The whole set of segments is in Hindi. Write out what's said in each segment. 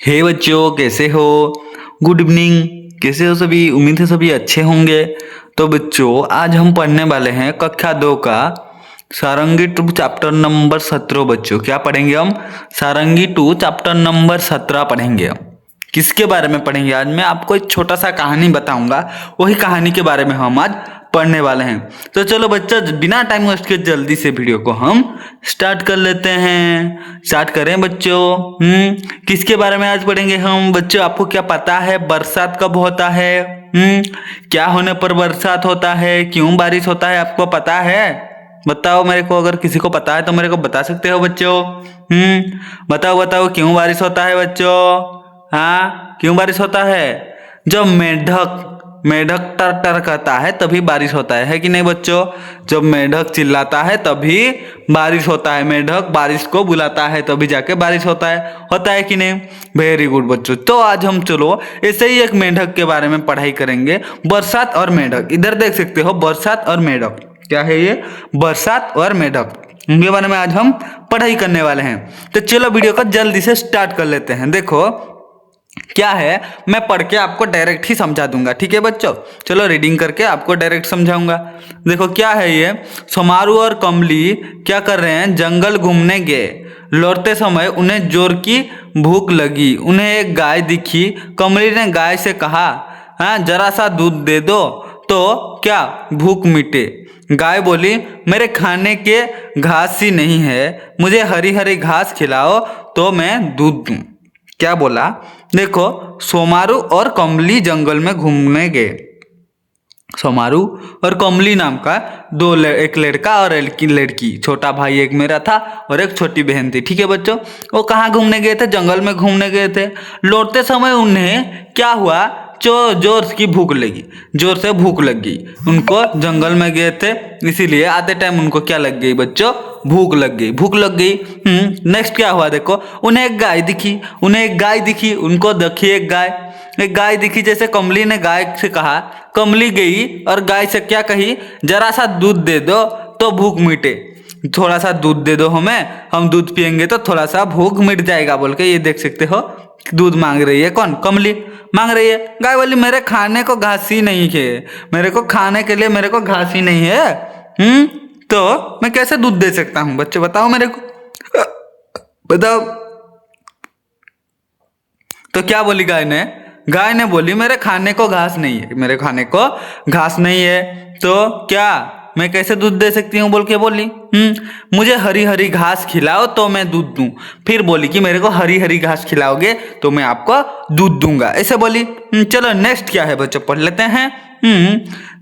हे बच्चों, कैसे हो? Good evening. कैसे हो सभी? उम्मीद है सभी अच्छे होंगे। तो बच्चों, आज हम पढ़ने वाले हैं कक्षा 2 का सारंगी 2 चैप्टर नंबर 17। बच्चों, क्या पढ़ेंगे हम? सारंगी 2 चैप्टर नंबर 17 पढ़ेंगे हम। किसके बारे में पढ़ेंगे आज? मैं आपको एक छोटा सा कहानी बताऊंगा, वही कहानी के बारे में हम आज पढ़ने वाले हैं। तो चलो बच्चा, बिना टाइम वेस्ट के जल्दी से वीडियो को हम स्टार्ट कर लेते हैं। स्टार्ट करें बच्चों। किसके बारे में आज पढ़ेंगे हम? बच्चों, आपको क्या पता है बरसात कब होता है? क्या होने पर बरसात होता है? क्यों बारिश होता है? आपको पता है? बताओ मेरे को। अगर किसी को पता है तो मेरे को बता सकते हो बच्चों। बताओ बताओ, क्यों बारिश होता है बच्चों? हाँ, क्यों बारिश होता है? जब मेढक मेढक टर टर करता है तभी बारिश होता है कि नहीं बच्चों? जब मेढक चिल्लाता है तभी बारिश होता है। मेढक बारिश को बुलाता है तभी जाके बारिश होता है कि नहीं? वेरी गुड बच्चों। तो आज हम चलो ऐसे ही एक मेढक के बारे में पढ़ाई करेंगे, बरसात और मेढक। इधर देख सकते हो, बरसात और मेढक। क्या है ये? बरसात और मेढक, उनके बारे में आज हम पढ़ाई करने वाले हैं। तो चलो वीडियो को जल्दी से स्टार्ट कर लेते हैं। देखो क्या है, मैं पढ़ के आपको डायरेक्ट ही समझा दूंगा, ठीक है बच्चों? चलो रीडिंग करके आपको डायरेक्ट समझाऊंगा। देखो क्या है ये। सोमारू और कमली क्या कर रहे हैं? जंगल घूमने गए। लौटते समय उन्हें जोर की भूख लगी। उन्हें एक गाय दिखी। कमली ने गाय से कहा, हाँ, जरा सा दूध दे दो तो क्या भूख मिटे। गाय बोली, मेरे खाने के घास ही नहीं है, मुझे हरी हरी घास खिलाओ तो मैं दूध दूं। क्या बोला? देखो, सोमारू और कमली जंगल में घूमने गए। सोमारू और कमली नाम का एक लड़का और एक लड़की, छोटा भाई एक मेरा था और एक छोटी बहन थी, ठीक है बच्चों? वो कहाँ घूमने गए थे? जंगल में घूमने गए थे। लौटते समय उन्हें क्या हुआ? जोर की भूख लगी, जोर से भूख लग गई उनको। जंगल में गए थे इसीलिए आते टाइम उनको क्या लग गई बच्चों? भूख लग गई, भूख लग गई। नेक्स्ट क्या हुआ? देखो, उन्हें एक गाय दिखी, उनको देखी एक गाय दिखी। जैसे कमली ने गाय से कहा, कमली गई और गाय से क्या कही? जरा सा दूध दे दो तो भूख मिटे। थोड़ा सा दूध दे दो हमें, हम दूध पियेंगे तो थोड़ा सा भूख मिट जाएगा बोल के। ये देख सकते हो, दूध मांग रही है। कौन? कमली मांग रही है। गाय बोली, मेरे खाने को घास ही नहीं है, मेरे को खाने के लिए मेरे को घास ही नहीं है। तो मैं कैसे दूध दे सकता हूँ? बच्चे बताओ मेरे को, बताओ। तो क्या बोली गाय ने बोली, मेरे खाने को घास नहीं है, मेरे खाने को घास नहीं है, तो क्या मैं कैसे दूध दे सकती हूँ बोल के बोली। मुझे हरी हरी घास खिलाओ तो मैं दूध दूं। फिर बोली कि मेरे को हरी हरी घास खिलाओगे तो मैं आपको दूध दूंगा, ऐसे बोली। चलो नेक्स्ट क्या है बच्चों, पढ़ लेते हैं।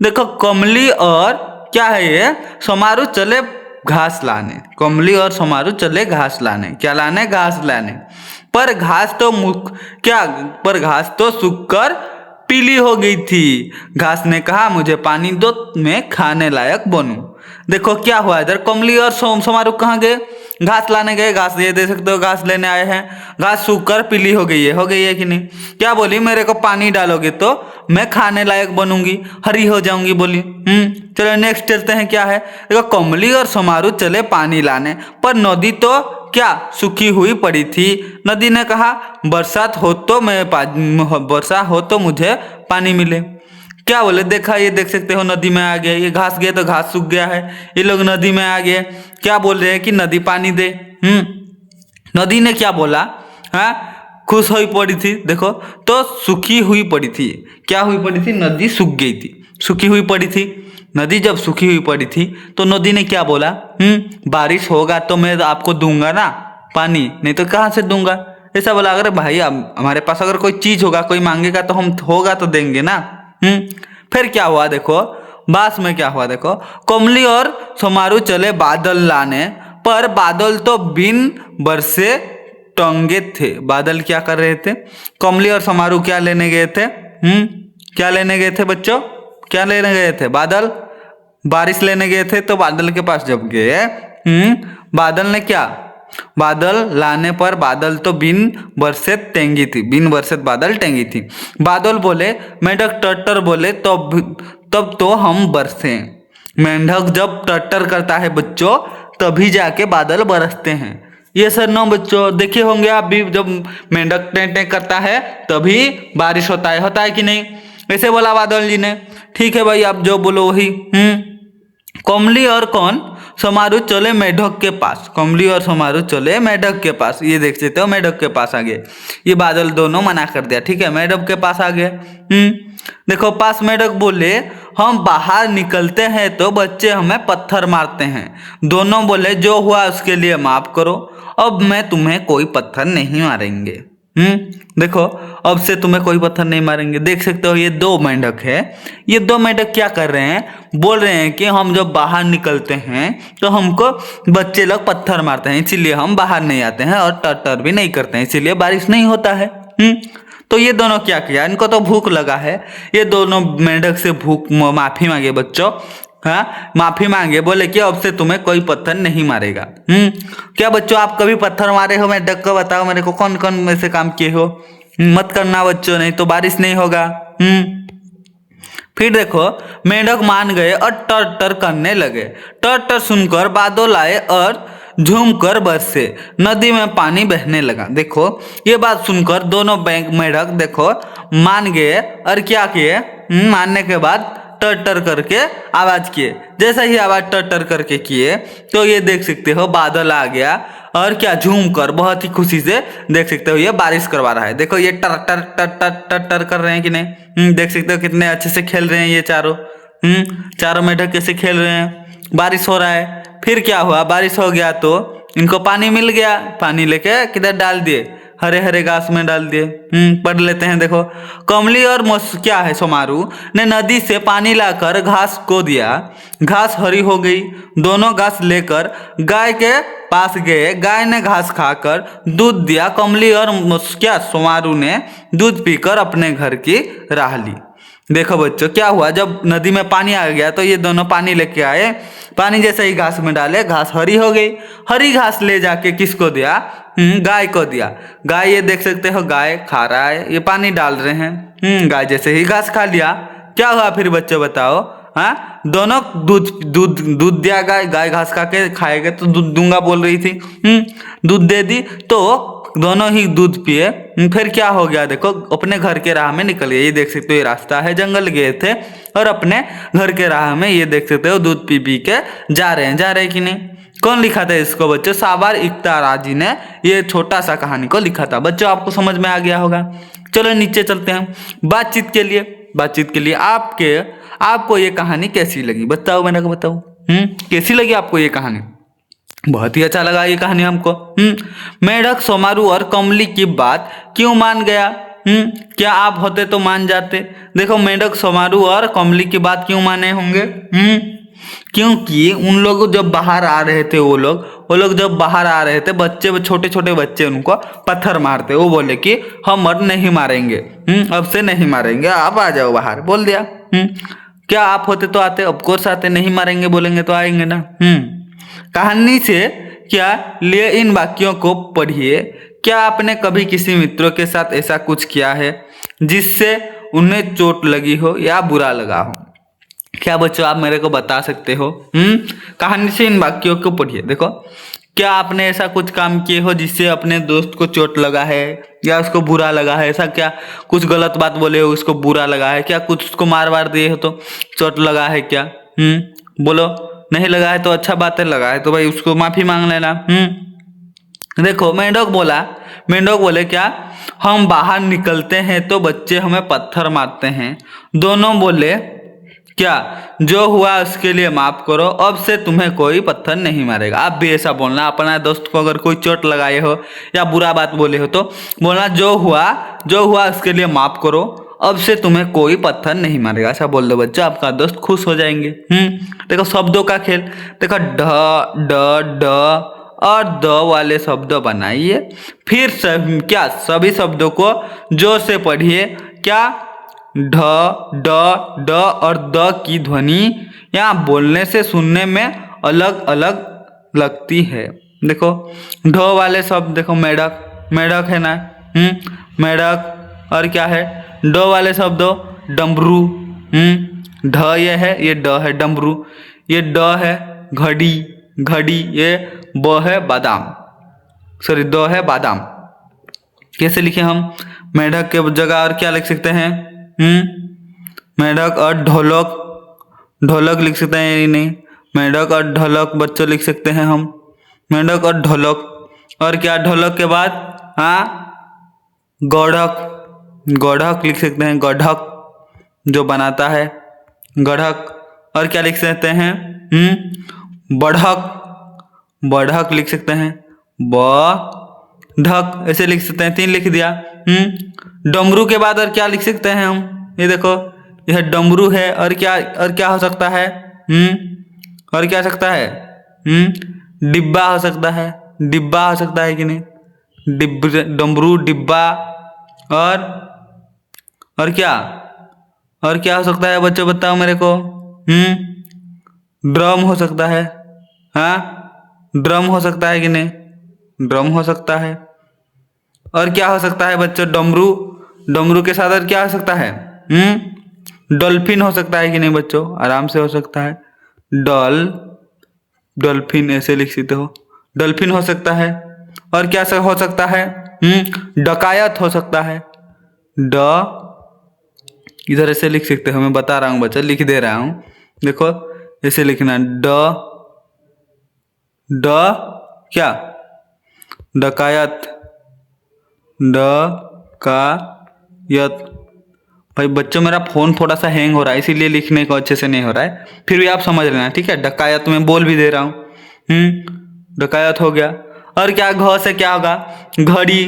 देखो, कमली और क्या है ये, सोमारू चले घास लाने। कमली और सोमारू चले घास लाने। क्या लाने? घास लाने। पर घास तो सूखकर पीली हो गई थी। घास ने कहा, मुझे पानी दो, मैं खाने लायक बनूं। देखो क्या हुआ इधर, कमली और सोमारू कहाँ गए? घास लाने गए। घास ये दे सकते हो, घास लेने आए हैं। घास सूखकर पीली हो गई है कि नहीं? क्या बोली? मेरे को पानी डालोगे तो मैं खाने लायक बनूंगी, हरी हो जाऊंगी बोली। चलो नेक्स्ट चलते हैं। क्या है? देखो, कमली और सोमारू चले पानी लाने, पर नदी तो क्या सूखी हुई पड़ी थी। नदी ने कहा, वर्षा हो तो मुझे पानी मिले। क्या बोले? देखा, ये देख सकते हो, नदी में आ गए। ये घास गए तो घास सूख गया है। ये लोग नदी में आ गए। क्या बोल रहे हैं कि नदी पानी दे। नदी ने क्या बोला? हाँ, खुश हुई पड़ी थी। देखो, तो सूखी हुई पड़ी थी। क्या हुई पड़ी थी? नदी सूख गई थी, सूखी हुई पड़ी थी। नदी जब सूखी हुई पड़ी थी तो नदी ने क्या बोला? बारिश होगा तो मैं आपको दूंगा ना पानी, नहीं तो कहाँ से दूंगा, ऐसा बोला। अगर भाई हमारे पास अगर कोई चीज होगा, कोई मांगेगा तो हम होगा तो देंगे ना। फिर क्या हुआ? देखो बास में क्या हुआ? देखो, कमली और सोमारू चले बादल लाने, पर बादल तो बिन बरसे टंगे थे। बादल क्या कर रहे थे? कमली और सोमारू क्या लेने गए थे? क्या लेने गए थे बच्चों? क्या लेने गए थे? बादल, बारिश लेने गए थे। तो बादल के पास जब गए, बादल ने क्या? बादल लाने पर बादल तो बिन बरसे टेंगी थी, बिन बरसे बादल टेंगी थी। बादल बोले, मेंढक टट्टर बोले, तब तो हम बरसे। मेंढक जब टट्टर करता है बच्चों, तभी जाके बादल बरसते हैं। यस और नो बच्चों, देखे होंगे आप भी, जब मेंढक टें टें करता है तभी बारिश होता है कि नहीं? ऐसे बोला बादल जी ने। ठीक है भाई, आप जो बोलो वही। कमली और कौन समारू चले मेढक के पास। कमली और समारू चले मेढक के पास। ये देख सकते हो मेढक के पास आ गए। ये बादल दोनों मना कर दिया, ठीक है, मेढक के पास आ गए। देखो पास मेढक बोले हम बाहर निकलते हैं तो बच्चे हमें पत्थर मारते हैं। दोनों बोले जो हुआ उसके लिए माफ करो, अब मैं तुम्हें कोई पत्थर नहीं मारेंगे। देखो अब से तुम्हें कोई पत्थर नहीं मारेंगे। देख सकते हो ये दो मेंढक है। ये दो मेंढक क्या कर रहे हैं, बोल रहे हैं कि हम जब बाहर निकलते हैं तो हमको बच्चे लोग पत्थर मारते हैं, इसीलिए हम बाहर नहीं आते हैं और टर भी नहीं करते हैं, इसीलिए बारिश नहीं होता है। तो ये दोनों क्या किया, इनको तो भूख लगा है। ये दोनों मेंढक से माफी मांगे बच्चों। हाँ, माफी मांगे, बोले कि अब से तुम्हें कोई पत्थर नहीं मारेगा। क्या बच्चों आप कभी पत्थर मारे हो मेंढक को? बताओ मेरे को, कौन कौन में से काम किए हो? मत करना बच्चों, नहीं तो बारिश नहीं होगा। फिर देखो मेंढक मान गए और टर टर करने लगे। टर टर सुनकर बादल आए और झूम कर बरसे, नदी में पानी बहने लगा। देखो ये बात सुनकर दोनों मेंढक देखो मान गए और क्या किए, मानने के बाद टर टर करके आवाज किए। जैसा ही आवाज टर टर करके किए तो ये देख सकते हो बादल आ गया और क्या झूम कर बहुत ही खुशी से देख सकते हो ये बारिश करवा रहा है। देखो ये टर टर टर टर टर टर कर रहे हैं कि नहीं? देख सकते हो कितने अच्छे से खेल रहे हैं ये चारों। चारों मेढक कैसे खेल रहे हैं, बारिश हो रहा है। फिर क्या हुआ, बारिश हो गया तो इनको पानी मिल गया। पानी लेके किधर डाल दिए, हरे हरे घास में डाल दिए। पढ़ लेते हैं। देखो कमली और क्या है सोमारू ने नदी से पानी लाकर घास को दिया, घास हरी हो गई। दोनों घास लेकर गाय के पास गए, गाय ने घास खाकर दूध दिया। कमली और क्या सोमारू ने दूध पीकर अपने घर की राह ली। देखो बच्चों क्या हुआ, जब नदी में पानी आ गया तो ये दोनों पानी लेके आए। पानी जैसे ही घास में डाले घास हरी हो गई। हरी घास ले जाके किसको दिया, गाय को दिया। गाय ये देख सकते हो गाय खा रहा है, ये पानी डाल रहे हैं। गाय जैसे ही घास खा लिया क्या हुआ फिर बच्चों बताओ? हाँ, दोनों दूध दूध दूध दिया। गाय गाय घास खा के खाएगा तो दूध दूंगा बोल रही थी। दूध दे दी तो दोनों ही दूध पिए। फिर क्या हो गया, देखो अपने घर के राह में निकल गए। ये देख सकते हो ये रास्ता है, जंगल गए थे और अपने घर के राह में ये देख सकते हो दूध पी पी के जा रहे हैं कि नहीं? कौन लिखा था इसको बच्चों? साबर इख्तियारी ने ये छोटा सा कहानी को लिखा था। बच्चों आपको समझ में आ गया होगा। चलो नीचे चलते हैं। बातचीत के लिए आपको ये कहानी कैसी लगी बताओ, मेरे को बताओ। कैसी लगी आपको ये कहानी? बहुत ही अच्छा लगा ये कहानी हमको। मेढक सोमारू और कमली की बात क्यों मान गया? क्या आप होते तो मान जाते? देखो मेढक सोमारू और कमली की बात क्यों माने होंगे? क्योंकि उन लोग जब बाहर आ रहे थे, वो लोग जब बाहर आ रहे थे, बच्चे छोटे छोटे बच्चे उनको पत्थर मारते। वो बोले कि हम और नहीं मारेंगे, अब से नहीं मारेंगे, आप आ जाओ बाहर, बोल दिया। क्या आप होते तो आते? ऑफकोर्स आते। नहीं मारेंगे बोलेंगे तो आएंगे ना। कहानी से क्या लिए इन वाक्यों को पढ़िए। क्या आपने कभी किसी मित्रों के साथ ऐसा कुछ किया है जिससे उन्हें चोट लगी हो या बुरा लगा हो? क्या बच्चों आप मेरे को बता सकते हो? कहानी से इन वाक्यों को पढ़िए। देखो क्या आपने ऐसा कुछ काम किए हो जिससे अपने दोस्त को चोट लगा है या उसको बुरा लगा है? ऐसा क्या कुछ गलत बात बोले हो उसको बुरा लगा है? क्या कुछ उसको मार वार दिए हो तो चोट लगा है क्या? बोलो। नहीं लगा है तो अच्छा बात है, लगा है तो भाई उसको माफी मांग लेना। देखो मेंढक बोले क्या, हम बाहर निकलते हैं तो बच्चे हमें पत्थर मारते हैं। दोनों बोले क्या, जो हुआ उसके लिए माफ करो, अब से तुम्हें कोई पत्थर नहीं मारेगा। आप भी ऐसा बोलना, अपना दोस्त को अगर कोई चोट लगाए हो या बुरा बात बोले हो तो बोलना जो हुआ उसके लिए माफ करो, अब से तुम्हें कोई पत्थर नहीं मारेगा। ऐसा बोल दो बच्चों, आपका दोस्त खुश हो जाएंगे। देखो शब्दों का खेल। देखो ढ ड ड और द वाले शब्द बनाइए, फिर सभी शब्दों को जोर से पढ़िए। क्या ढ ड ड और द की ध्वनि यहाँ बोलने से सुनने में अलग अलग लगती है। देखो ढ वाले शब्द, देखो मेढक है ना, मेढक। और क्या है ड वाले शब्द, डमरू। ढ ये है, ये ड है डमरू। ये ड है घड़ी, ये ब है बादाम। सॉरी द है बादाम। कैसे लिखे हम? मेढक के जगह और क्या लिख सकते हैं? मेढक और ढोलक, ढोलक लिख सकते हैं या नहीं? मेढक और ढोलक बच्चों लिख सकते हैं हम, मेढक और ढोलक। और क्या ढोलक के बाद? गौढ़क, गौढ़क लिख सकते हैं, गौढ़क जो बनाता है, गढ़क। और क्या लिख सकते हैं? बढ़क, बढ़क लिख सकते हैं, बढ़क ऐसे लिख सकते हैं। 3 लिख दिया। डमरू के बाद और क्या लिख सकते हैं हम? ये देखो, यह डमरू है। और क्या हो सकता है? और क्या हो सकता है? डिब्बा हो सकता है, डिब्बा हो सकता है कि नहीं? डमरू, डिब्बा। और क्या? और क्या हो सकता है बच्चों, बताओ मेरे को। ड्रम हो सकता है। ड्रम हो सकता है कि नहीं? ड्रम हो सकता है। और क्या हो सकता है बच्चों? डमरू, डमरू के साथ और क्या हो सकता है? डॉल्फिन हो सकता है कि नहीं बच्चों? आराम से हो सकता है। डॉल्फिन ऐसे लिख सकते हो, डॉल्फिन हो सकता है। और क्या हो सकता है? डकायत हो सकता है। इधर ऐसे लिख सकते हो, मैं बता रहा हूँ बच्चा, लिख दे रहा हूँ। देखो ऐसे लिखना, क्या? डकायत, डकायत। भाई बच्चों मेरा फ़ोन थोड़ा सा हैंग हो रहा है, इसीलिए लिखने को अच्छे से नहीं हो रहा है, फिर भी आप समझ लेना, ठीक है? डकायत मैं बोल भी दे रहा हूँ। डकायत हो गया। और क्या? घ से क्या होगा? घड़ी,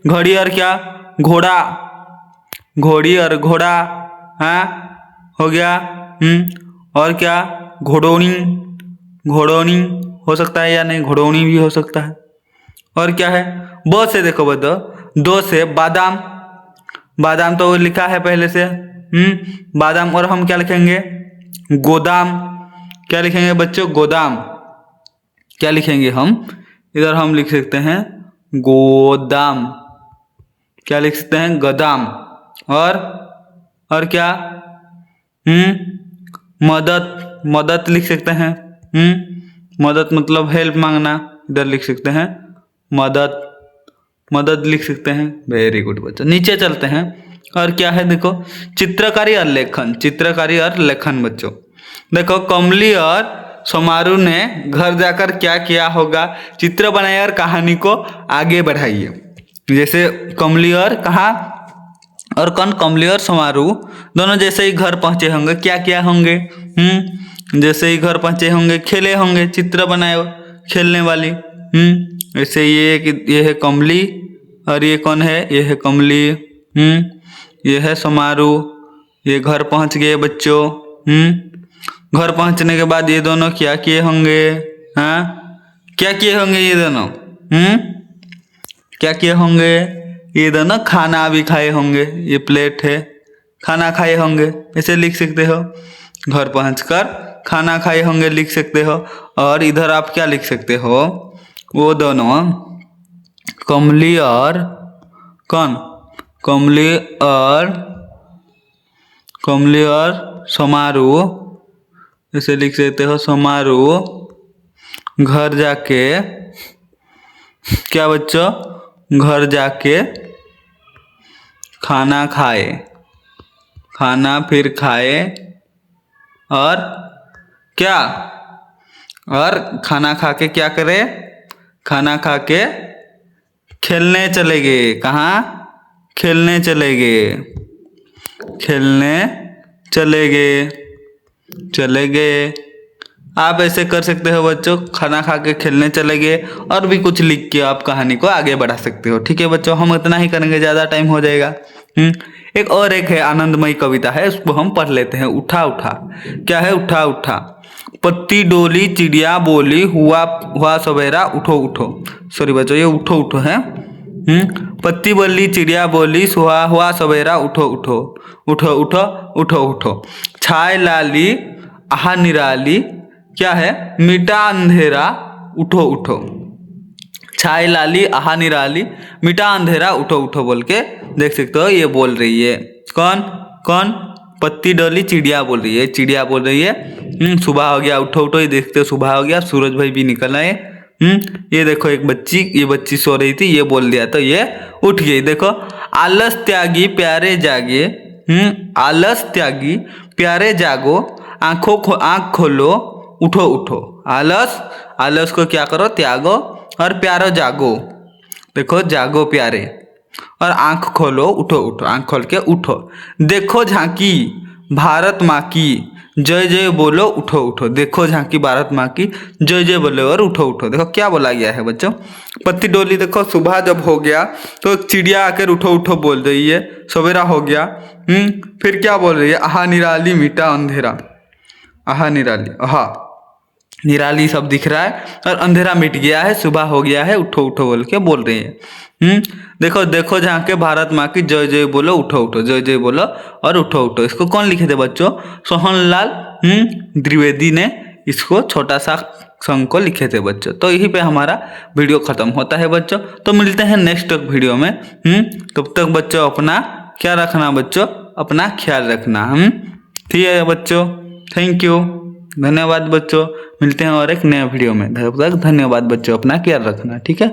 घड़ी। और क्या? घोड़ा, घोड़ी और घोड़ा, हो गया। और क्या? घोड़ोनी, घोड़ोनी हो सकता है या नहीं? घोड़ोनी भी हो सकता है। और क्या है? ब से देखो बच्चों, 2 से बादाम, बादाम तो लिखा है पहले से। बादाम। और हम क्या लिखेंगे? गोदाम। क्या लिखेंगे बच्चों? गोदाम। क्या लिखेंगे हम? इधर हम लिख सकते हैं गोदाम। क्या लिख सकते हैं? गोदाम। और क्या? मदद, मदद लिख सकते हैं। मदद मतलब हेल्प मांगना, इधर लिख सकते हैं मदद, मदद लिख सकते हैं। वेरी गुड बच्चों। नीचे चलते हैं। और क्या है देखो, चित्रकारी और लेखन, चित्रकारी और लेखन बच्चों। देखो कमली और सोमारू ने घर जाकर क्या किया होगा? चित्र बनाइए और कहानी को आगे बढ़ाइए। जैसे कमली और कहा और कौन? कमली और सोमारू दोनों जैसे ही घर पहुंचे होंगे, क्या किया होंगे? जैसे ही घर पहुंचे होंगे खेले होंगे, चित्र बनाए खेलने वाली। ऐसे ये है कमली और ये कौन है? ये है कमली। ये है सोमारू। ये घर पहुंच गए बच्चों। घर पहुंचने के बाद ये दोनों क्या किए होंगे? क्या किए होंगे ये दोनों? क्या किए होंगे? ये दोनों खाना भी खाए होंगे। ये प्लेट है, खाना खाए होंगे, ऐसे लिख सकते हो। घर पहुंचकर खाना खाए होंगे लिख सकते हो। और इधर आप क्या लिख सकते हो? वो दोनों कमली और कौन? कमली और सोमारू, ऐसे लिख सकते हो। सोमारू घर जाके क्या बच्चों? घर जाके खाना खाए, खाना फिर खाए। और क्या? और खाना खा के क्या करे? खाना खा के खेलने चले गए। कहाँ? खेलने चले गए, खेलने चले गए। आप ऐसे कर सकते हो बच्चों, खाना खा के खेलने चले गए। और भी कुछ लिख के आप कहानी को आगे बढ़ा सकते हो। ठीक है बच्चों, हम इतना ही करेंगे, ज़्यादा टाइम हो जाएगा। एक है आनंदमयी कविता है, उसको हम पढ़ लेते हैं। उठा उठा। क्या है? उठा उठा। पत्ती डोली चिड़िया बोली, हुआ सवेरा उठो उठो। सॉरी बच्चों, ये उठो उठो है। पत्ती बोली चिड़िया बोली, हुआ सवेरा उठो उठो, उठो उठो उठो उठो। छाय लाली आहा निराली, क्या है? मिटा अंधेरा उठो उठो। छाय लाली आहा निराली, मिटा अंधेरा उठो उठो बोल के देख सकते हो, ये बोल रही है। कौन? पत्ती डोली चिड़िया बोल रही है, चिड़िया बोल रही है। सुबह हो गया उठो उठो, ये देखते हो सुबह हो गया, सूरज भाई भी निकल आए। ये देखो एक बच्ची, ये बच्ची सो रही थी, ये बोल दिया तो ये उठ गई। देखो आलस त्यागी प्यारे जागे, आलस त्यागी प्यारे जागो, आंख खोलो उठो उठो। आलस को क्या करो, त्यागो, और प्यारो जागो। देखो जागो प्यारे, और आंख खोलो उठो उठो, आंख खोल के उठो। देखो झांकी भारत माँ की, जय जय बोलो उठो उठो। देखो झांकी भारत माँ की, जय जय बोलो और उठो उठो। देखो क्या बोला गया है बच्चों, पत्ती डोली। देखो सुबह जब हो गया तो एक चिड़िया आकर उठो उठो बोल रही है, सवेरा हो गया। फिर क्या बोल रही है, आहा निराली मीठा अंधेरा, आहा निराली, आहा निराली सब दिख रहा है और अंधेरा मिट गया है, सुबह हो गया है, उठो उठो बोल के बोल रही है। देखो देखो झांके भारत माँ की, जय जय बोलो उठो उठो, जय जय बोलो और उठो उठो। इसको कौन लिखे थे बच्चों, सोहनलाल द्विवेदी ने इसको छोटा सा सॉन्ग को लिखे थे बच्चों। तो यहीं पे हमारा वीडियो खत्म होता है बच्चों। तो मिलते हैं नेक्स्ट वीडियो में। तब तक बच्चों अपना क्या रखना बच्चों, अपना ख्याल रखना। ठीक है बच्चों, थैंक यू, धन्यवाद बच्चों। मिलते हैं और एक नया वीडियो में, तब तक धन्यवाद बच्चों, अपना ख्याल रखना, ठीक है।